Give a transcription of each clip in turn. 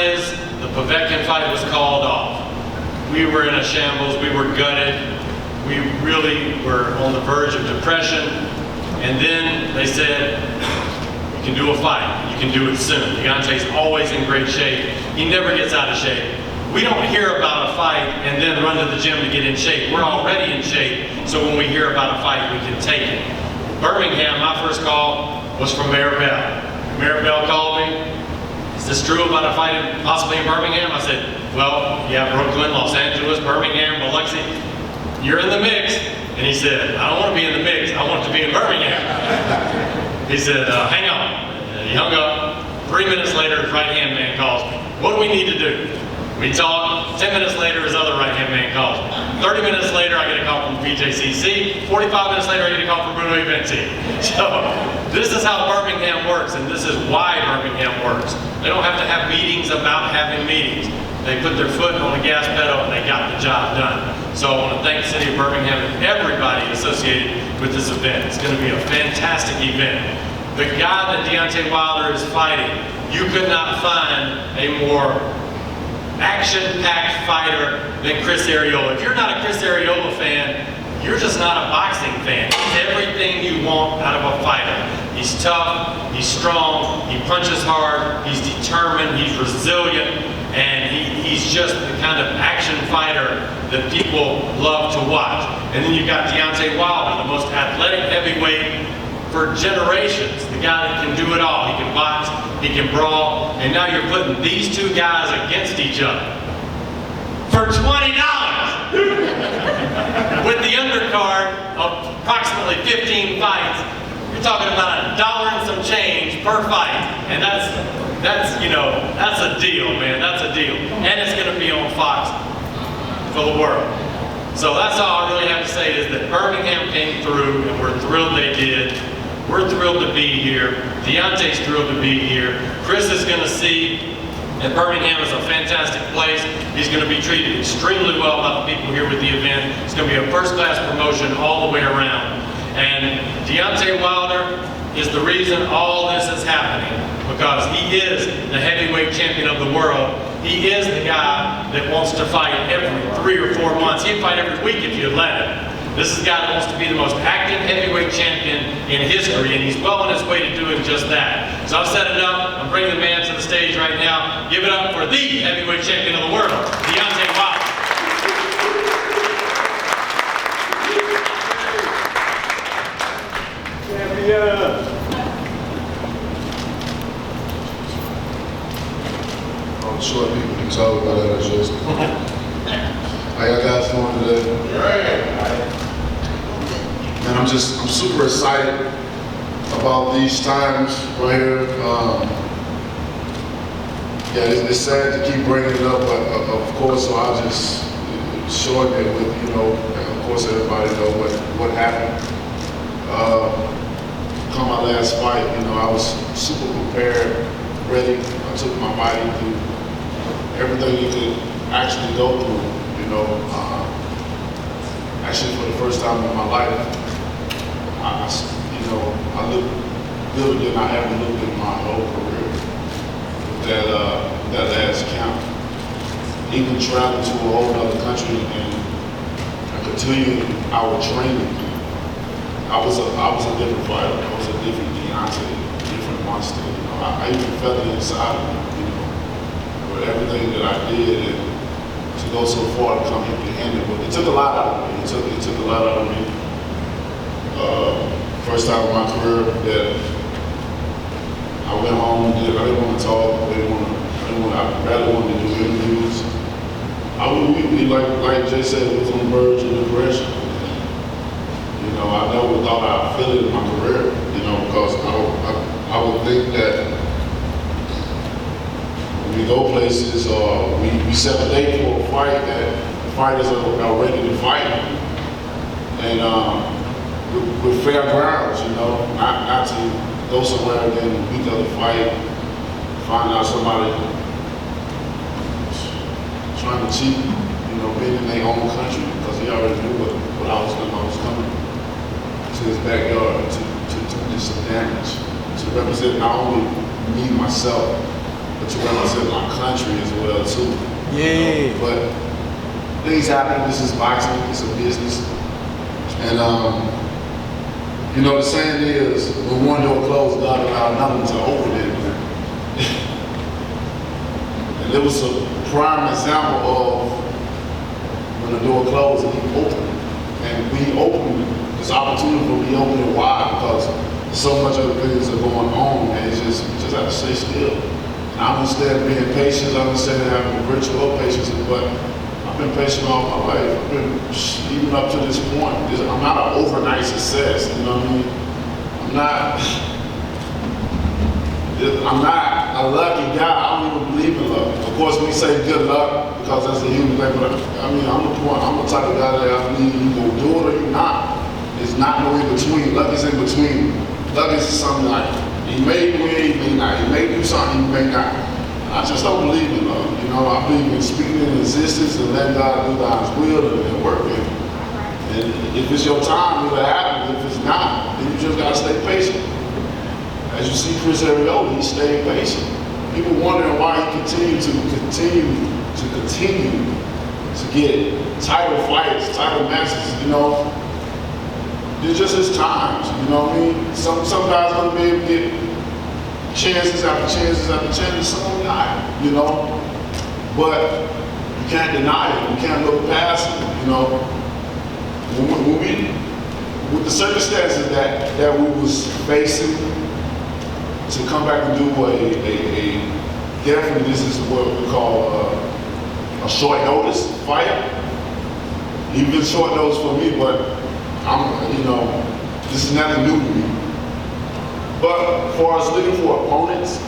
is, the Povetkin fight was called off. We were in a shambles, we were gutted, we really were on the verge of depression, and then they said, you can do a fight, you can do it soon. Deontay's always in great shape, he never gets out of shape. We don't hear about a fight and then run to the gym to get in shape. We're already in shape, so when we hear about a fight, we can take it. Birmingham, my first call was from Mayor Bell. Mayor Bell called me, is this true about a fight possibly in Birmingham? I said, well, yeah, Brooklyn, Los Angeles, Birmingham, Biloxi, you're in the mix. And he said, I don't want to be in the mix, I want to be in Birmingham. He said, hang on. And he hung up. 3 minutes later, his right-hand man calls me. What do we need to do? We talk. 10 minutes later, his other right-hand man calls me. 30 minutes later, I get a call from the PJCC. 45 minutes later, I get a call from Bruno Eventi. So this is how Birmingham works, and this is why Birmingham works. They don't have to have meetings about having meetings. They put their foot on the gas pedal and they got the job done. So I want to thank the city of Birmingham and everybody associated with this event. It's going to be a fantastic event. The guy that Deontay Wilder is fighting, you could not find a more action-packed fighter than Chris Arreola. If you're not a Chris Arreola fan, you're just not a boxing fan. He's everything you want out of a fighter. He's tough, he's strong, he punches hard, he's determined, he's resilient, and he's just the kind of action fighter that people love to watch. And then you've got Deontay Wilder, the most athletic heavyweight for generations. The guy that can do it all. He can box, he can brawl, and now you're putting these two guys against each other for $20 with the undercard of approximately 15 fights. You're talking about $1 and some change per fight, and that's a deal, man. That's a deal, and it's going to be on Fox for the world. So that's all I really have to say is that Birmingham came through, and we're thrilled they did. We're thrilled to be here. Deontay's thrilled to be here. Chris is going to see that Birmingham is a fantastic place. He's going to be treated extremely well by the people here with the event. It's going to be a first-class promotion all the way around. And Deontay Wilder is the reason all this is happening, because he is the heavyweight champion of the world. He is the guy that wants to fight every 3 or 4 months. He'd fight every week if you'd let him. This is a guy that wants to be the most active heavyweight champion in history, and he's well on his way to doing just that. So I've said enough. I'm bringing the man to the stage right now. Give it up for the heavyweight champion of the world, Deontay Wilder. I'm sure people can talk about that. Just how y'all guys doing today? Right. Man, I'm super excited about these times right here. Yeah, it's sad to keep bringing it up, but of course, so I'll just shorten it with, of course, everybody know what happened. Come my last fight, I was super prepared, ready. I took my body through everything you could actually go through, Actually, for the first time in my life, I look good than I ever looked in my whole career. That last camp, even traveling to a whole other country and continuing our training. I was a different fighter. I was a different Deontay, a different monster. I even felt it inside of me, with everything that I did, and to go so far to come empty-handed. But it took a lot out of me. It took a lot out of me. First time in my career that I went home, I didn't want to talk, I barely wanted to do interviews. We like Jay said, was on the verge of depression. I never thought I'd feel it in my career, because I would think that when we go places or we set a date for a fight, that the fighters are ready to fight. And with fair grounds, not to go somewhere and then the week of the fight, find out somebody trying to cheat, being in their own country, because he already knew what I was coming to his backyard to do some damage, to represent not only me, myself, but to represent my country as well too. Yeah. But things happen. This is boxing. It's a business. And the saying is, when one door closed, God allowed another one to open it. And it was a prime example of when the door closed and he opened it. And we opened this opportunity for me opening it wide because so much other things are going on, and you just have to stay still. And I understand being patient, I understand having a virtual patience, but I've been patient all my life. I've been, even up to this point, I'm not an overnight success, you know what I mean? I'm not a lucky guy. I don't even believe in luck. Of course, we say good luck because that's a human thing, but I'm the type of guy that I believe you gonna do it or you're not. There's not no in between. Luck is in between. Luck is something like, he may win, he may not. He may do something, he may not. I just don't believe in luck. I believe in speaking in existence and letting God do God's will and work it. And if it's your time, it'll happen. If it's not, then you just gotta stay patient. As you see Chris Arreola, he stayed patient. People wondering why he continued to get title fights, title matches, It's just his times, you know what I mean? Some guys gonna be able to get chances after chances after chances, some not, But you can't deny it, you can't look past it, With the circumstances that we was facing, to come back and do definitely this is what we call a short notice fight. Even short notice for me, but this is nothing new to me. But for us looking for opponents,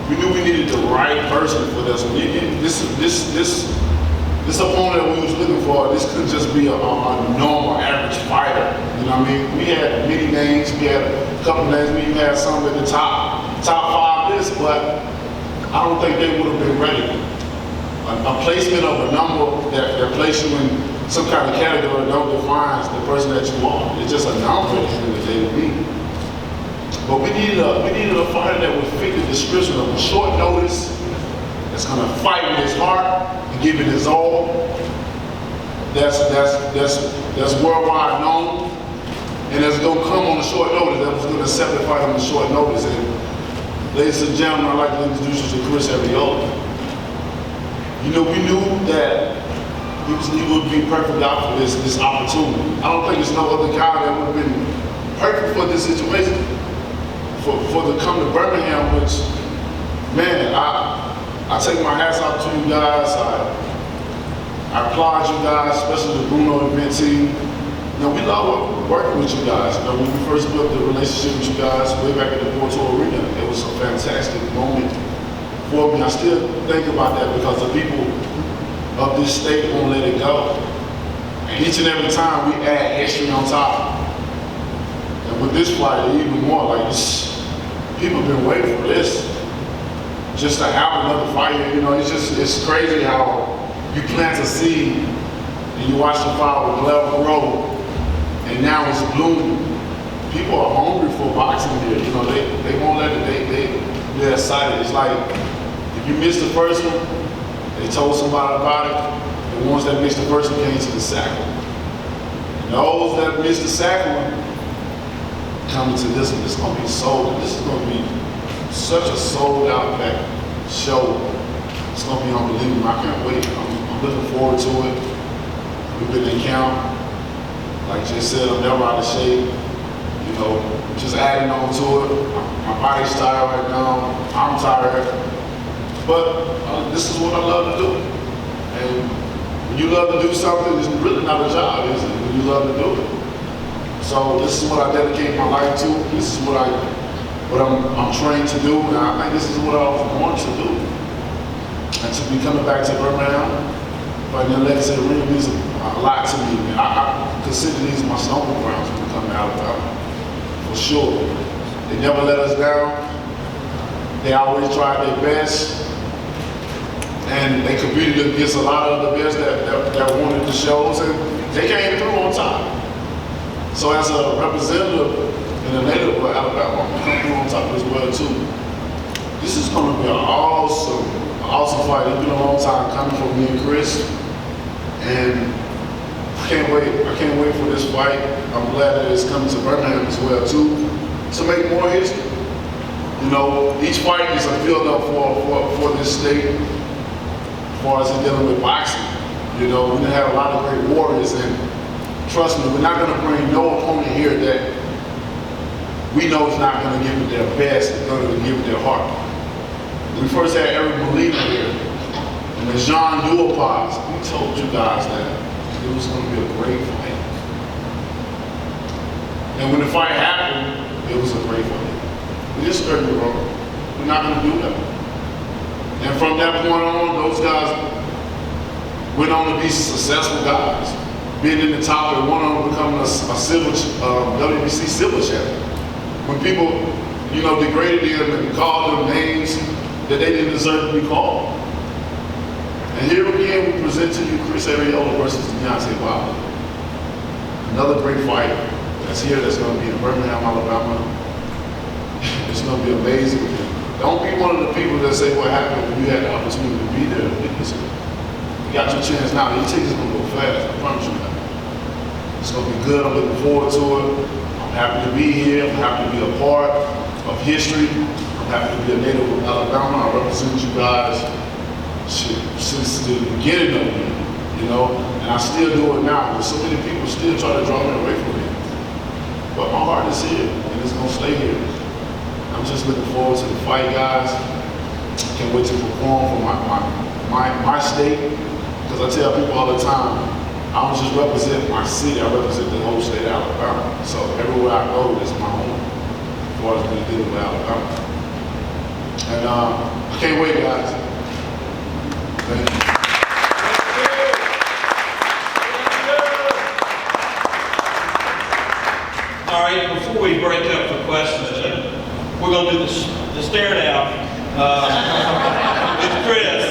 we knew we needed the right person for this one. This opponent that we was looking for, this couldn't just be a normal average fighter. You know what I mean? We had many names, we had a couple names, we even had some at the top 5 list, but I don't think they would have been ready. A placement of a number that place you in some kind of category don't define the person that you are. It's just a number at the end of the day to me. But we needed a fighter that would fit the description of a short notice, that's gonna fight with his heart and give it his all. That's worldwide known, and that's gonna come on a short notice. That was gonna accept the fight on a short notice. And ladies and gentlemen, I'd like to introduce you to Chris Arreola. We knew that he would be perfect out for this opportunity. I don't think there's no other guy that would have been perfect for this situation. For to come to Birmingham, which, man, I take my hats off to you guys. I applaud you guys, especially the Bruno event team. We love working with you guys. When we first built the relationship with you guys way back at the Porto Arena, it was a fantastic moment for me. I still think about that because the people of this state won't let it go. And each and every time we add extra on top. And with this fight, even more, like this, people have been waiting for this. Just to have another fight, it's crazy how you plant a seed and you watch the flower grow, and now it's blooming. People are hungry for boxing here. They won't let it. They're excited. It's like if you missed the first one, they told somebody about it. The ones that missed the first one came to the second. And those that missed the second one coming to this one. It's going to be sold. This is going to be such a sold out show. It's going to be unbelievable. I can't wait. I'm looking forward to it. We've been in camp. Like Jay said, I'm never out of shape. Just adding on to it. My body's tired right now. I'm tired. But this is what I love to do. And when you love to do something, it's really not a job, is it? When you love to do it. So this is what I dedicate my life to. This is what I'm trained to do, and I think this is what I was born to do. And to be coming back to Birmingham, fighting in Legacy Arena means a lot to me. And I consider these my stomping grounds when we come to Alabama, for sure. They never let us down. They always tried their best, and they competed against a lot of the best that wanted the shows, and they came through on time. So as a representative and a native of Alabama, I'm coming through on top as well too. This is going to be an awesome fight. It's been a long time coming for me and Chris, and I can't wait. I can't wait for this fight. I'm glad that it's coming to Birmingham as well too, to make more history. You know, each fight is a build-up for this state as far as in dealing with boxing. You know, we're gonna have a lot of great warriors, and trust me, we're not gonna bring no opponent here that we know is not gonna give it their best, is gonna give it their heart. We first had Eric Molina here, and the Jean Duopaz, we told you guys that it was gonna be a great fight. And when the fight happened, it was a great fight. We just heard me wrong. We're not gonna do that. And from that point on, those guys went on to be successful guys. Being in the top and one on becoming a WBC silver champion. When people, you know, degraded them and called them names that they didn't deserve to be called. And here again, we present to you Chris Arreola versus Deontay. Another great fight that's here, that's going to be in Birmingham, Alabama. It's going to be amazing. Don't be one of the people that say what happened when you had the opportunity to be there. Listen, you got your chance now. Your ticket's going to go fast. I promise you that. It's going to be good. I'm looking forward to it. I'm happy to be here. I'm happy to be a part of history. I'm happy to be a native of Alabama. I represent you guys since the beginning of it, you know, and I still do it now. But so many people still try to draw me away from it. But my heart is here, and it's going to stay here. I'm just looking forward to the fight, guys. Can't wait to perform for my state, because I tell people all the time, I don't just represent my city, I represent the whole state of Alabama. So everywhere I go, it's my home, as far as being dealing with Alabama. And I can't wait, guys. Thank you. All right, before we break up for questions, we're going to do the stare down with Chris.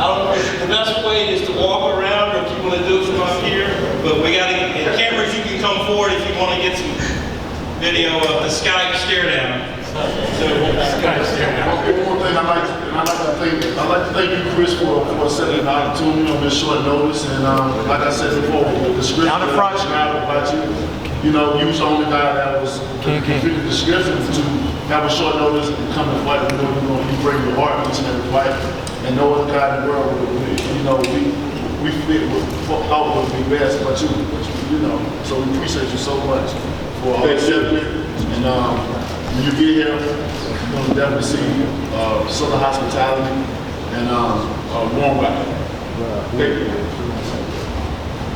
I don't know if the best way is to walk around or if you want to do it from up here, but we got to, and cameras, you can come forward if you want to get some video of the Skype stare down. So, Skype stare down. One thing I'd like to thank you, Chris, for setting an opportunity on this short notice. And like I said before, the script down the front about you. You know, you was the only guy that was fitted the description to have a short notice and come and fight. You know, you bring your heart each and every fight, and no other guy in the world would, you know, we fit what thought would be best, but you know. So we appreciate you so much for all this effort. And when you get here, you're gonna definitely see Southern hospitality and a warm welcome. Thank you.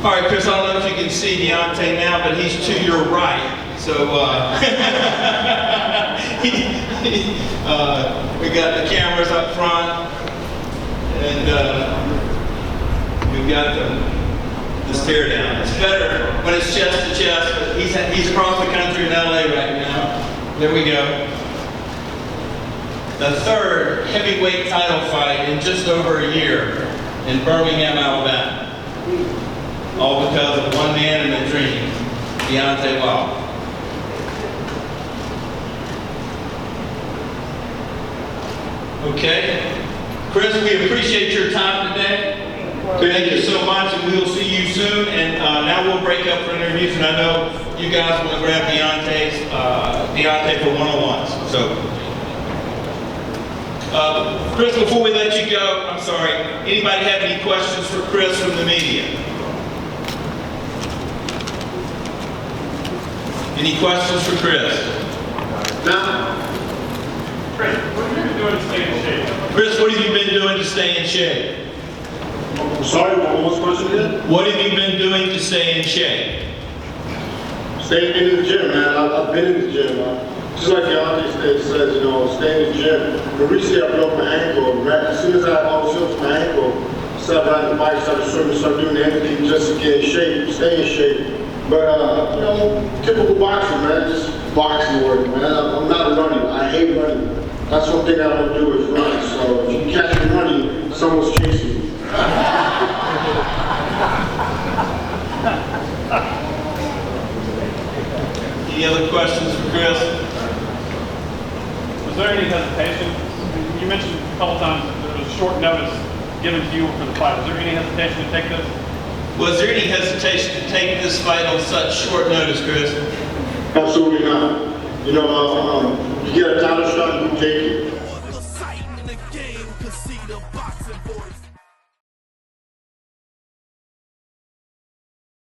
all right, Chris, I don't know if you can see Deontay now, but he's to your right. So we got the cameras up front, and we've got the stare down. It's better when it's chest to chest, but he's across the country in LA right now. There we go. The third heavyweight title fight in just over a year in Birmingham, Alabama. All because of one man and a dream, Deontay Wilder. Okay. Chris, we appreciate your time today. Thank you so much, and we will see you soon. And now we'll break up for interviews, and I know you guys want to grab Deontay for one-on-ones. So, Chris, before we let you go, I'm sorry, anybody have any questions for Chris from the media? Any questions for Chris? No. Chris, what have you been doing to stay in shape? Chris, what have you been doing to stay in shape? Sorry, what was the question again? What have you been doing to stay in shape? Staying in the gym, man. I've been in the gym, man. Just like Deontay says, you know, stay in the gym. But recently I broke my ankle. Right? As soon as I had all the symptoms my ankle, started riding the bike, started swimming, started doing everything just to get in shape, stay in shape. But, you know, typical boxing, man. Just boxing work, man. I'm not running. I hate running. That's one thing I don't do is run. So if you catch me running, someone's chasing me. Any other questions for Chris? Was there any hesitation? You mentioned a couple times that there was short notice given to you for the fight. Was there any hesitation to take this? Was there any hesitation to take this fight on such short notice, Chris? Absolutely not. You know, you get a title shot, you take it. The sight in the game, 'cause see the box